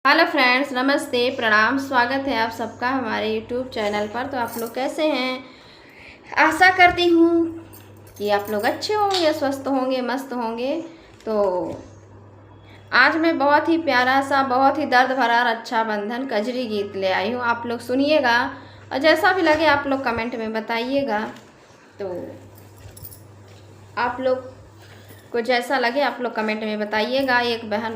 Hello friends, नमस्ते, प्रणाम। स्वागत है आप सबका हमारे यूट्यूब चैनल पर। तो आप लोग कैसे हैं? आशा करती हूँ कि आप लोग अच्छे होंगे, स्वस्थ होंगे, मस्त होंगे। तो आज मैं बहुत ही प्यारा सा, बहुत ही दर्द भरा रक्षाबंधन कजरी गीत ले आई हूँ। आप लोग सुनिएगा और जैसा भी लगे आप लोग कमेंट में बताइएगा। तो आप लोग को जैसा लगे आप लोग कमेंट में बताइएगा। एक बहन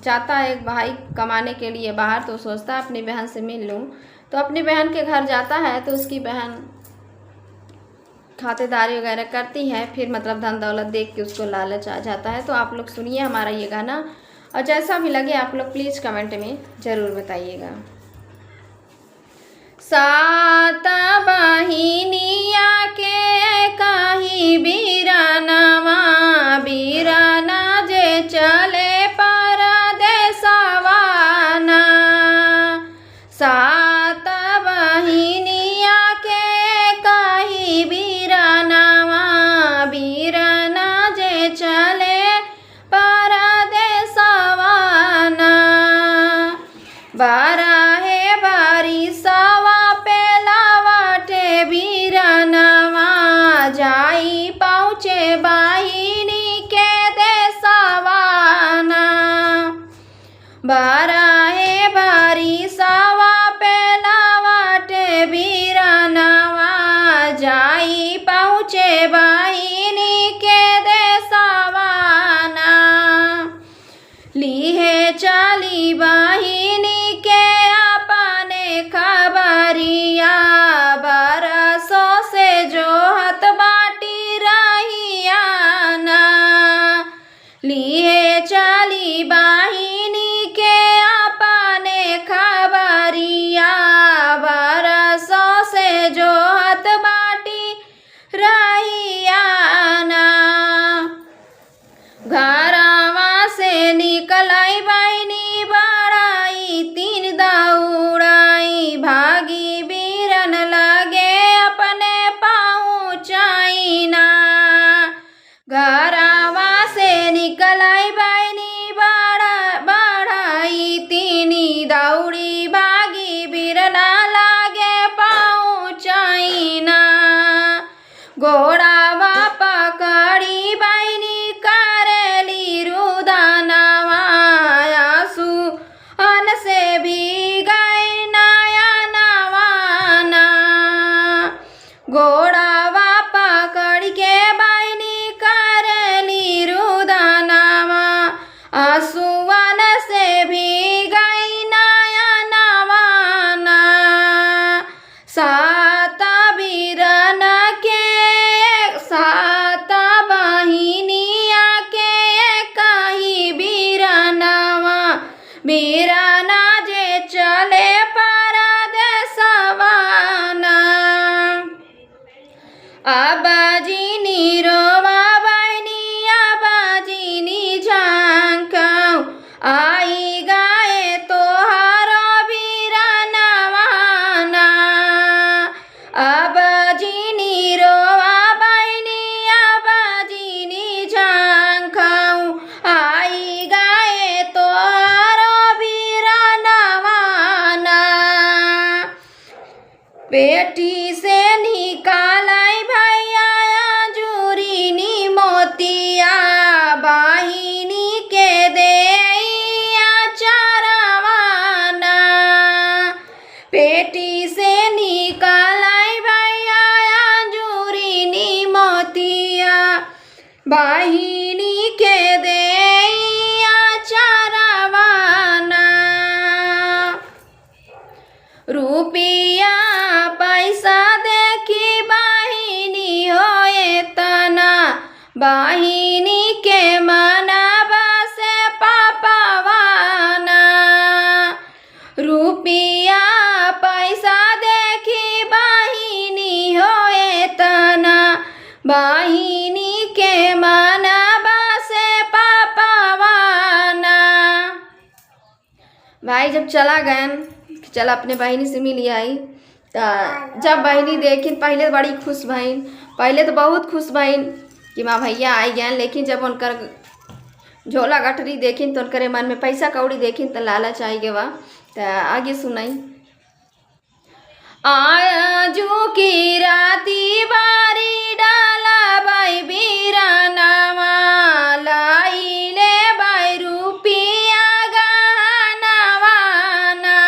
जाता है, एक भाई कमाने के लिए बाहर, तो सोचता है अपनी बहन से मिल लूँ। तो अपनी बहन के घर जाता है तो उसकी बहन खातेदारी वगैरह करती है, फिर मतलब धन दौलत देख के उसको लालच आ जाता है। तो आप लोग सुनिए हमारा ये गाना और जैसा भी लगे आप लोग प्लीज़ कमेंट में ज़रूर बताइएगा। सात बहिनिया के काही बीरानवा, बीराना जे चले परदेसवाना। सात बहिनिया के काही बीरानवा, बीराना जे चले परदेसवाना। बारहे बारिशवा जाई पहुँचे बहिनी के देसवाना। बारहे बारिशवा पे लवाटे बीरानवा, जाई पहुँचे बहिनी के देसवाना। लीहे चली बहिनी के अपने खबरिया, बरसों से जोहत बाटी रहियाना। लिए चली बहिनी के अपने खबरिया, बरसों से जोहत बाटी रहियाना। घरवा से निकलाई बहिनी बड़ाई, तीन दौड़ाई भागी बीरन लगे अपने पहुँचाई ना। घरवा से निकलाई बहिनी बड़ाई, तीनी दौड़ी भागी बीरना लगे पहुँचाई ना। घोड़ावा पकड़ी बहिनी करेली रुदनवा, आंसू अन से भी गई नयनवाना। घोड़ावा पकड़ के बहिनी करेली रुदनवा, आंसू अन से भी गई नयनवाना। सात बीरन के सात बहिनिया के काही बीरनवा, बीरना जे चले परदेसवाना। अब जीनी रोवा बहिनी, अब जीनी झांकाऊ, आई गाए तोहारो बीरनवाना। अब जीनी रोवा बहिनी, अब जीनी झांकाऊ, आई गाए तोहारो बीरनवाना। बेटी से निकालाई भैया जुरीनी मोतिया, बहिनी के देइया चरवाना। बेटी से निकालाई भैया जुरीनी मोतिया, बहिनी के देइया चरवाना। रुपिया पैसा देखी बहिनी होए तना, बहिनी के मनवा से पापवाना। रुपिया पैसा देखी बहिनी होए तना, बहिनी के मनवा से पापवाना। भाई जब चला गया, चला अपने बहिनी से मिल आई। जब बहिनी देखी, पहले तो बड़ी खुश बहन, पहले तो बहुत खुश बहन कि माँ भैया आई गए। लेकिन जब उनकर झोला गठरी देखिन तो करे मन में पैसा कौड़ी देखिन तो लालच आई गवा। तो आगे सुनाई। आजू की राती बारी डाला बाई बीरानावा लाइले बाई रुपिया गहनावा ना।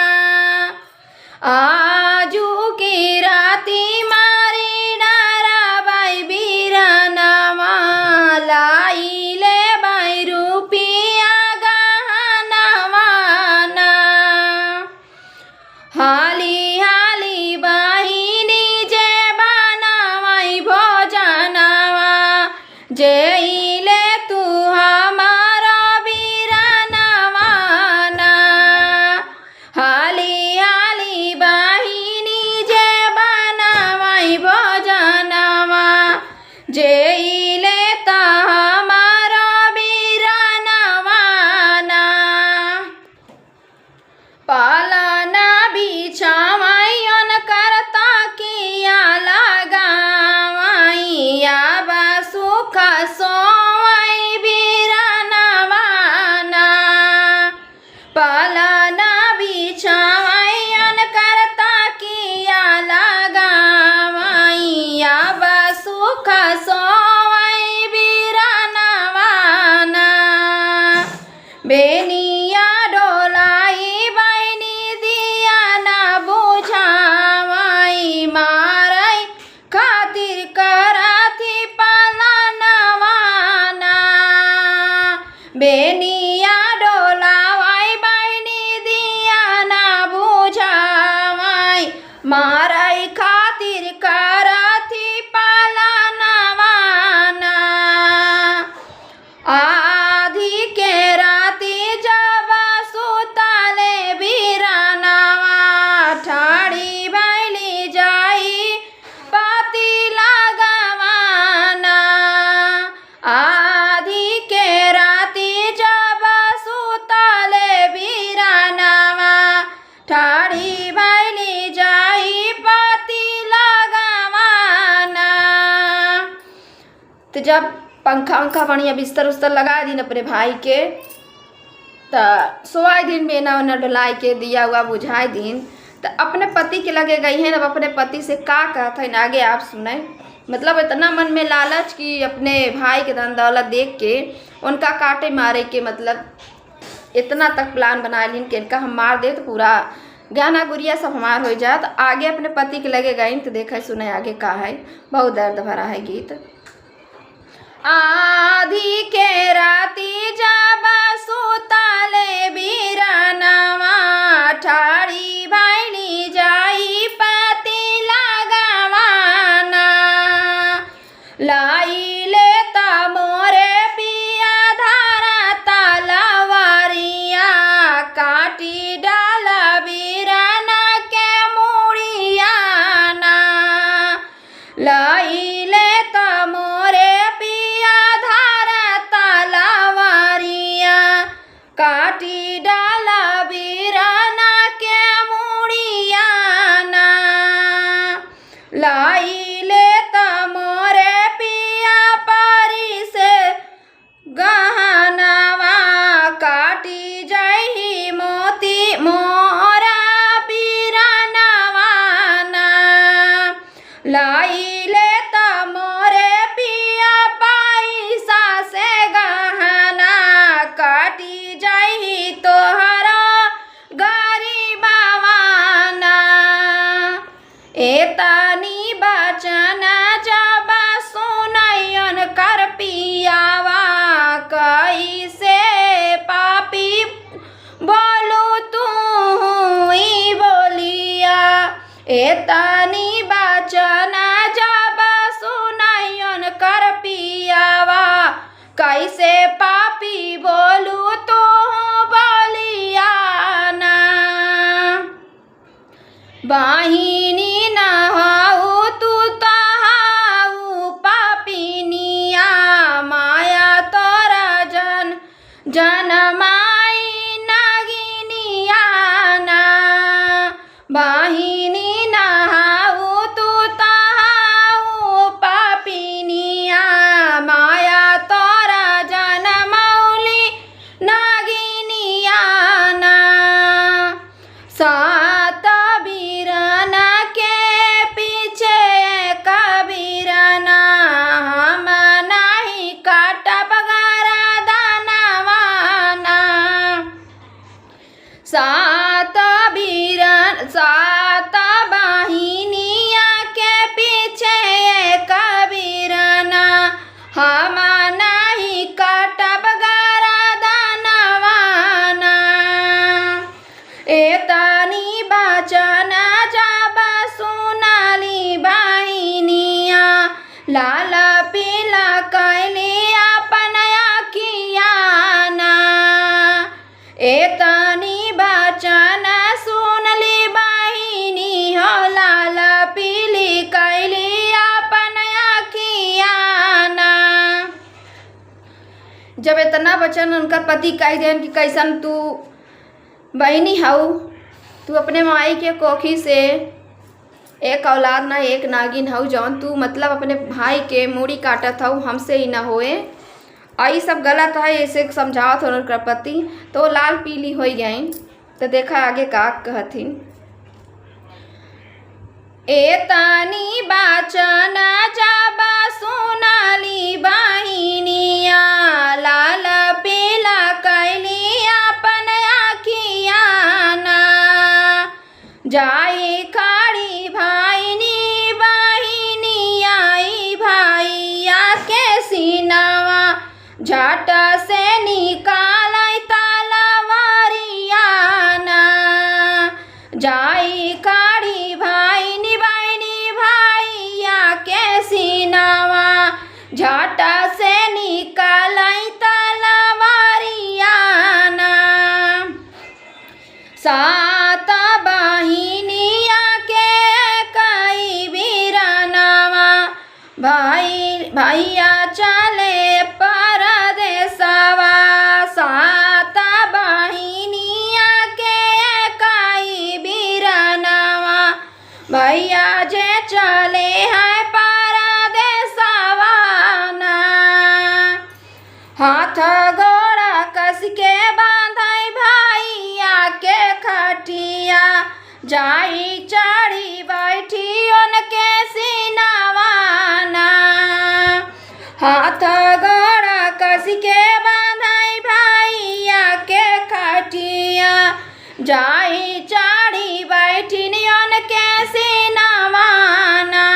आजू की राती मारी डारा बाई बीरानावा लाइले बाई रुपिया गहनावा ना। हाली जेइले तू हमारा बीरानावा ना। हाली हाली बहिनी जे बनावाई भोजनावा जेइले ता हमारा बीरानावा ना। पालना बिछावाई करता किया लगावाई आबा सुख सोवाई बीरानावा ना। पालना बिछावाई करता किया लगावाई आबा सुख सोवाई बीरानावा ना। बेनिया डोलाई बहनी दिया ना बुझावाई माराई खातिर कराथी पालनावा ना। बेनिया डोलावाई बहनी दिया ना बुझावाई माराई खातिर कराथी पालनावा ना। आधी के राती जब सुताले बीरानावा ठाड़ी बैली जाई पाती लगावाना। आधी के राती जब सुताले बीरानावा ठाड़ी बैली जाई पाती लगावाना। तो जब पंखा उंखा बढ़िया बिस्तर उस्तर लगा दिन अपने भाई के तो सोआई दिन बेना उना डुलाई के दिया हुआ बुझाई दिन तो अपने पति के लगे गई हैं। अब अपने पति से का कहता है आगे आप सुने। मतलब इतना मन में लालच कि अपने भाई के धन दौलत देख के उनका काटे मारे के मतलब इतना तक प्लान बना लीन कि इनका हम मार दे तो पूरा गहना गुड़िया सब हमार हो जाए। तो आगे अपने पति के लगे गई तो देखा सुने आगे का है। बहुत दर्द भरा है गीत। आधी के राती जब सुताले बीरानावा ठाड़ी बैली जाई पाती लगावाना। लाइले ता मोरे पिया धारा तलवारिया काटी डाला बीराना के मुड़िया ना। लाइले ता मोरे काटी डाला बीराना के मुड़िया ना। लाइले ता मोरे पिया पारी से गहनावा काटी जाई मोती मोरा बीरानावा ना। लाइले ता मोरे पिया पैसा से गहना काटी जाई तोहरा गरीबावा ना। एतनी बचना जब सुनयन कर पियावा कैसे पापी बोलू तू ही बोलिया। एतनी बचना जब सुनयन कर पियावा कैसे पापी बोलू तो बोलिया ना। बहिनी नहाऊ तू तहाऊ पापिनिया माया तोरा जनमाई नागिनिया ना। बहिनी नहाऊ तू तहाऊ पापिनिया माया तोरा जनमौली सात बहिनिया के पीछे एक बीरना, हम नहीं काटब गरदनवाना। एतनी बचन जब सुनली बहिनिया, लाल पीला कैली अपन अखियाना। एतनी बचन सुनली बहिनी हो, लाल पीली कैली अपन अखियाना। जब इतना वचन उनकर पति कह देन कि कैसन तू बहिनी हऊ, तू अपने माई के कोखी से एक औलाद ना एक नागिन हऊ, जौन तू मतलब अपने भाई के मूड़ी काटत हऊ, हमसे ही ना होए, आई सब गलत है, ऐसे समझावत हो उनकर पति। तो लाल पीली हो गई। तो देखा आगे का कहथिन। एतनी बचन जब सुनली बहिनिया, लाल पीला कैली अपन अखियाना। जाई खड़ी भाईनी बहिनिया, भैया के सीनावा, झट से निकाल तलवारियाना। जाई खड़ी भाईनी बहिनी भैया के सीनावा, झट से निकाल तलवारियाना। सात बहिनिया के कई बीरनवा, भैया चले परदेसवा। सात बहिनिया के कई बीरनवा, भैया जे चले हैं परदेसवा ना। हाथ गोड़ा कस के बांधई भैया के खटिया, जाई चढ़ी बैठी उनके सीनावाना। हाथ गोड़ा कस के बांधई भैया के खटिया, जाई चढ़ी बैठी उनके सीनावाना।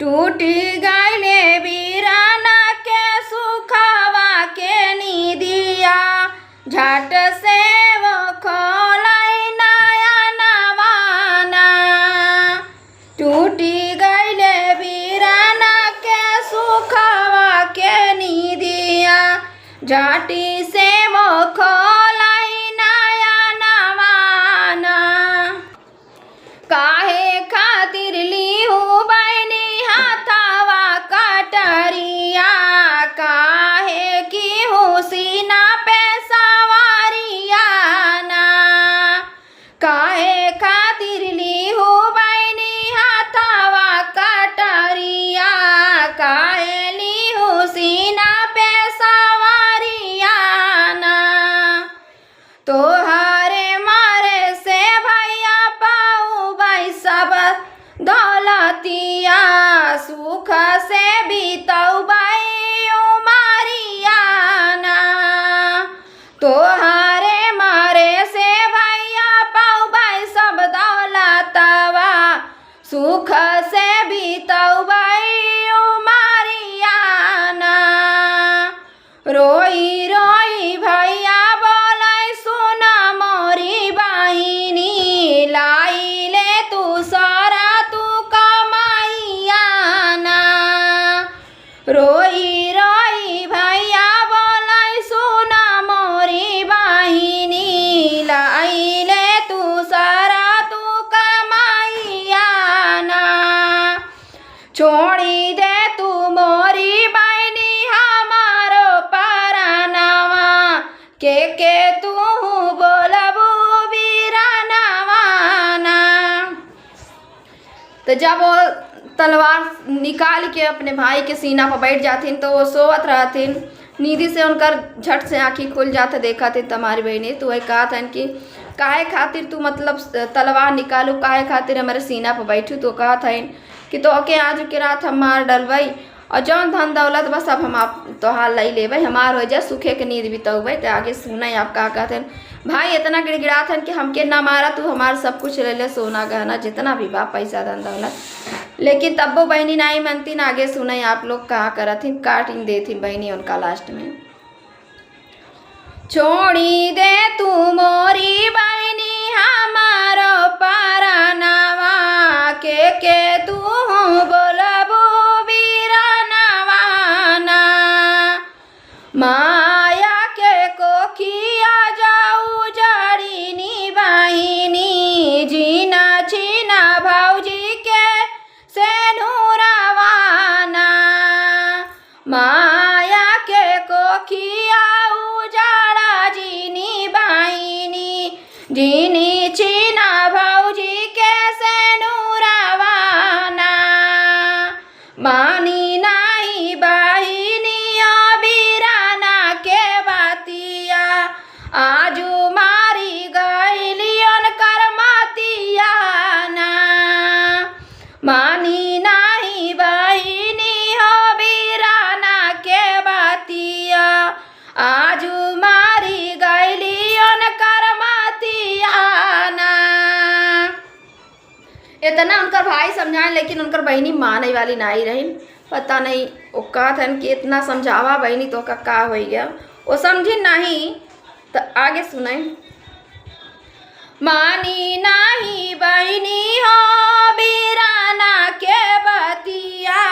टूट गईले बीराना के सुखवा के नीदिया, झट से वो खोलाई नया नवाना। टूटी गईले बीराना के सुखवा के नीदिया, झाटी से वो खोलाई नया नवाना। काहे खातिर ली हूँ बहनी हाथावा कटरिया, काहे की हूँ सीना पे सवारियाना। काहे खातिर ली हूँ बहनी हाथावा कटरिया, काहे ली हूँ सीना पे सवारियाना। तोहरे मारे से भैया पाऊ भाई सब दौलतिया, सुख से बीतऊ भाई उमरियाना। तोहरे मारे से भैया पाऊ भाई सब दौलतवा, सुख से बीतऊ भाई उमरियाना। रोई रोई भैया बोलाई सुना मोरी बहिनी, लाई ले तू सारा तू कमाइयाना। रोई रोई भैया बोलाई सुना मोरी बहिनी, लाई ले तू सारा तू कमाइयाना। छोड़ी दे तू मोरी बहिनी हमारो परनवा, के तू बोलबू बीरनवाना। तो जब वो तलवार निकाल के अपने भाई के सीना पर बैठ जाथिन, तो वो सोवत रहथिन। नींदी से उनकर झट से आँखी खुल जाते, देखा थे तुम्हारी बहनी। तो वही कहा था कि काहे खातिर तू मतलब तलवार निकालू, काहे खातिर हमारे सीना पर बैठू। तो कहा था कि तो के आज के रात हम मार डलवाई और जौन धन दौलत बस अब हम आप तोहार लई लेबै, हमार हो जाए सुखे के नींद बितौबै। तो आगे सुने आप का कहते हैं। भाई इतना गिड़गिड़ात हन कि हमके ना मारा, तू हमार सब कुछ ले ले, सोना गहना जितना भी बा, पैसा धन दौलत। लेकिन तब वो बहनी नहीं मनती। आगे सुने आप लोग कहा करथिन, काटिन देथिन बहनी उनका लास्ट में। छोड़ी दे तू मोरी बहनी हमारो परनवा के तू बोलबू बीरनवाना। माया के कोखिया जाऊ जड़ीनी बहिनी, जीना छीना भौजी के सेनुरवाना। माया के कोखिया उजाड़ा जीनी बहिनी, जीनी छीना भौजी के सेनुरवाना। मानी नाही बहिनी बीराना के बातिया, आजू मारी गईलियन करमातिया ना। मानी नाही बहिनी हो बीराना के बातिया, आजू मारी गईलियन करमातिया ना। इतना उनकर भाई समझाए, लेकिन उनकर बहनी माने वाली नहीं रही। पता नहीं वो कहथन कि इतना समझावा बहनी तो का हो गया, वो समझी नहीं। तो आगे सुने। मानी नाही बहनी हो बीराना के बतिया,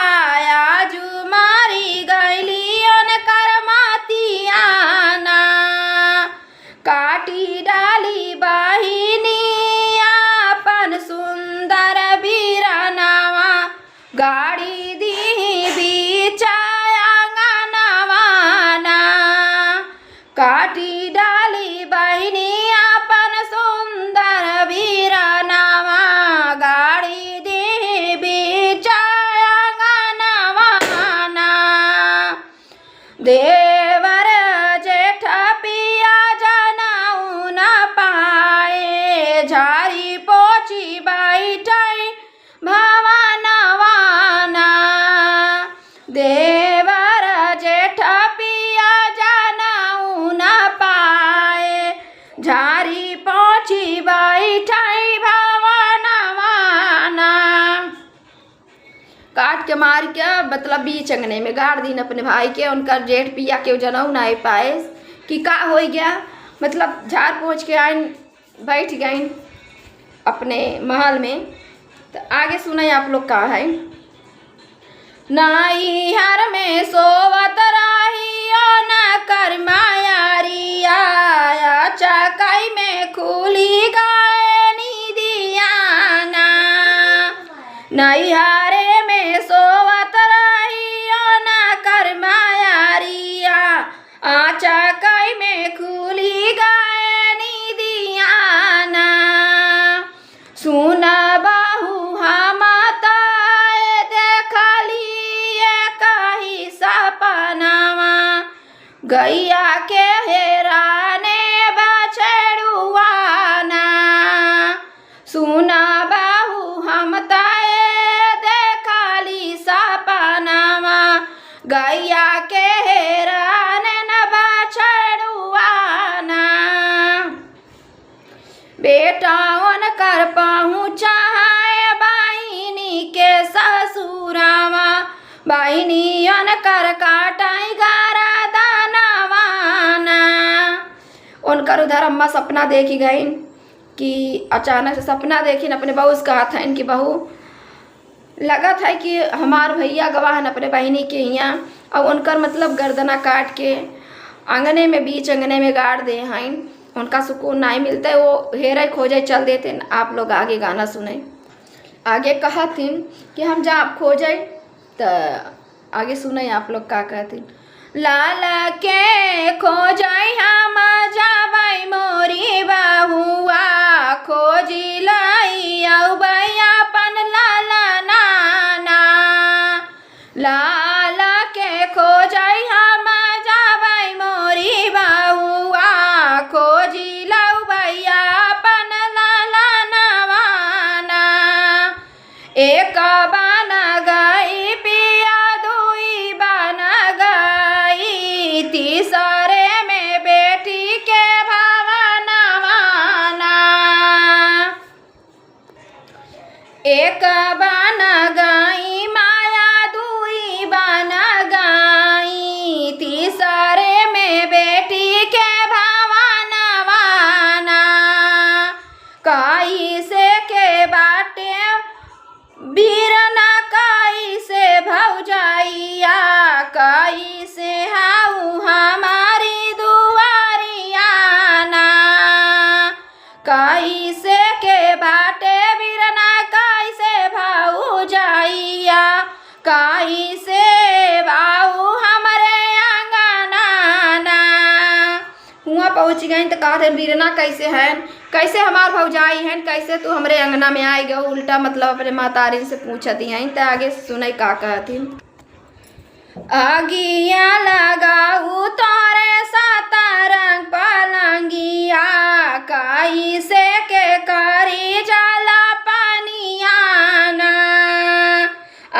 आजू मारी गईलियन करमातिया ना। काटी डाली बहिनी अपन सुंदर बीरानावा, गाड़ी दी बीचाया आंगनवाना। काटी डाली बहिनी अपन सुंदर बीरानावा, गाड़ी दी बीचाया आंगनवाना। देवर जेठ पिया जनाऊ न पाए, झारी पोछी बैठई भवनवाना। देवर जेठ पिया जनाऊ न पाए, झारी पोछी बैठई भवनवाना। काट के मार के मतलब बीच अंगने में गाड़ दीन अपने भाई के। उनका जेठ पिया के जनाऊ नहीं पाए कि का हो गया, मतलब झाड़ पोंछ के आइन बैठ गई अपने महल में। तो आगे सुने आप लोग का है। नाई हर में सोवत रहियो न कर मायारिया, चकाई में खुली गए नीदियाना। नैहरे में सोवत रहियो न कर मायारिया, चकाई में खुली गए नीदियाना। सुना बाहू हम देखलिए कही सपनावा, गैया के हेराने बछड़ुआना। सुना बाहू हम देखली सपनावा, गैया के हेराने न बछड़ुआना। बेटा उनकर पहुँचा है बहिनी के ससुरावा, बहिनी उनकर काटाई गारा दानवाना। उनकर उधर अम्मा सपना देखी गई कि अचानक से सपना देखी अपने बहू से कहा था इनकी बहू, लगा था कि हमार भैया गवाह है अपने बहिनी के यहाँ। और उनकर मतलब गर्दना काट के आंगने में बीच आंगने में गाड़ दे हैं। उनका सुकून नहीं मिलता है, वो हेरे खोजे चल देते। आप लोग आगे गाना सुने। आगे कहा थी कि हम जब खोजे तो आगे सुने आप लोग का कहती। लाल के खोजे हम जाबै मोरी बहुआ, खोजी लाई अपन लाला नाना। लाल के खोजे हम जाबै मोरी बहुआ, खोजी लौबैया अपन लाला नवाना। एक बन गई पिया दुई कैसे के बाटे बिरना कैसे भाऊ जाइया कैसे भाऊ हमरे अंगना हुआ पहुँच गई तो कहते बिरना कैसे है कैसे हमार भौजाई हैं कैसे तू हमरे अंगना में आई गो उल्टा मतलब अपने मातारी से पूछती हैं तो आगे सुनई का कहती आगिया लगाऊ तोरे सतरंग पलंगिया कैसे के करी जाला पनियाना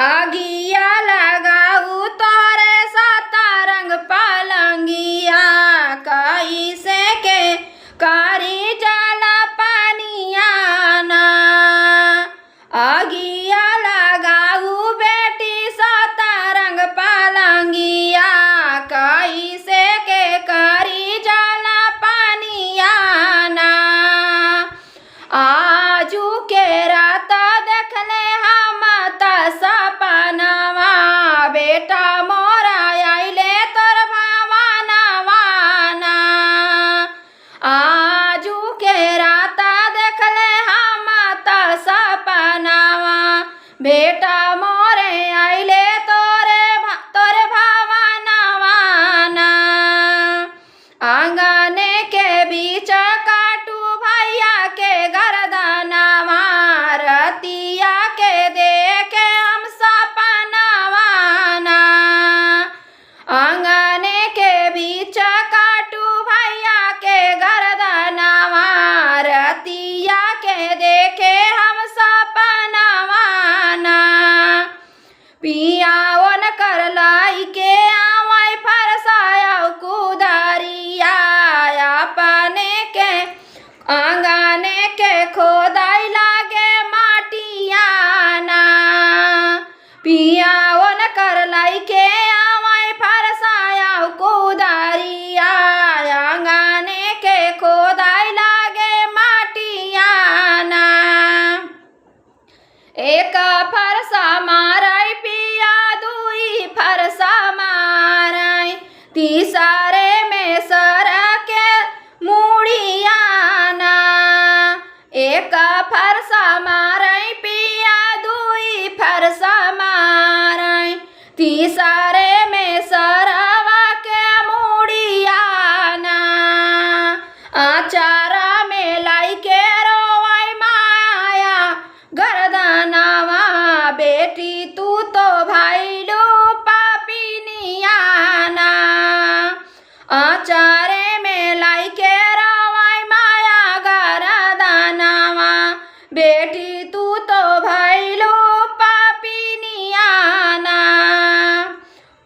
आगिया लगाऊ तोरे सतरंग पलंगिया कैसे के करी जाला पनियाना आगिया लगाऊ बेटी सतरंग पलंगिया कैसे के करी जाला पनियाना आजू के रात देखले हम त सपनवा बेटा मोरा आइले तोर भवनवाना आजू के रात देखले हम त सपनवा बेटा मोरे आइले तोरे भवनवाना आंगने के बीच काटू भैया के गर्दनवा रतिया के देखे हम सपनवाना आंगने के बीच काटू भैया के गर्दनवा रतिया के देखे हम सपनवाना पियावन कर लाई के आवै फरसाया कुदारिया अपने के आंगने के खोदाई लागे माटियाना पियावन कर लाई के आवै फरसाया कुदारिया आंगने के खोदाई लागे माटियाना एक फरसा माराई पिया दुई फरसा माराई तीसरे में सर के मुड़ियाना एक फरसा माराई पिया दुई फरसा माराई तीसरे में सरवा के मुड़ियाना आचारा में लाई के रोवाई माया गर्दनवा बेटी तू तो भाईलू पापिनियाना आचारे में लाई के रोवाई माया गर्दनवा बेटी तू तो भाईलू पापिनियाना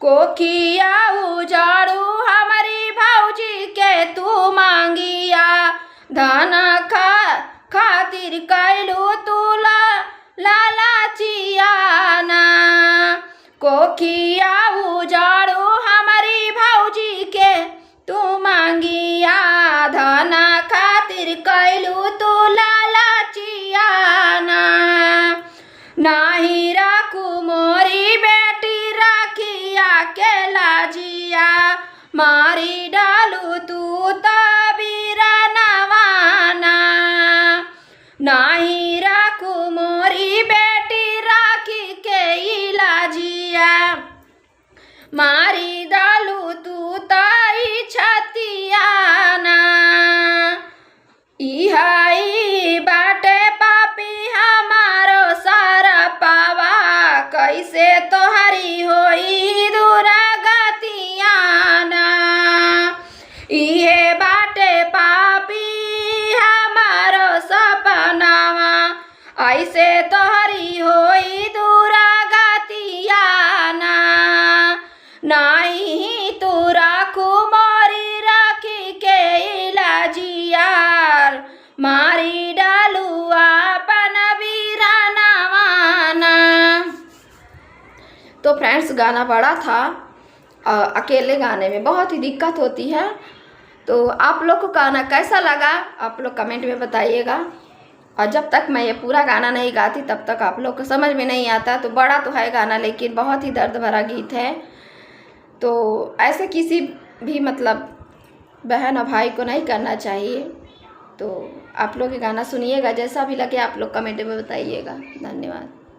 कोखिया उजाड़ू हमारी भौजी के तू मांगिया धन खातिर कैलू तू लालचियाना कोखिया उजाड़ू हमारी भौजी के तू मांगिया धन खातिर कैलू तू लालचियाना नाही राखू मोरी बेटी राखिया के लाजिया मारी डालू तू तबीरनवाना नाही राखू मोरी बेटी राखी के इलाजिया मारी डालू तू ताई छतियाना इहाई बाटे पापी हमारो सारा पावा कैसे तोहरी होई दुरागतियाना इहे बाटे पापी हमारो सपनावा ऐसे तोहरी होई दुरागतियाना नाही तू राखू मोरी राखी के इलाजियार मारी डालू अपन वीरानवाना। तो फ्रेंड्स गाना बड़ा था, अकेले गाने में बहुत ही दिक्कत होती है। तो आप लोग को गाना कैसा लगा आप लोग कमेंट में बताइएगा। और जब तक मैं ये पूरा गाना नहीं गाती तब तक आप लोग को समझ में नहीं आता। तो बड़ा तो है गाना लेकिन बहुत ही दर्द भरा गीत है। तो ऐसे किसी भी मतलब बहन और भाई को नहीं करना चाहिए। तो आप लोग ये गाना सुनिएगा, जैसा भी लगे आप लोग कमेंट में बताइएगा। धन्यवाद।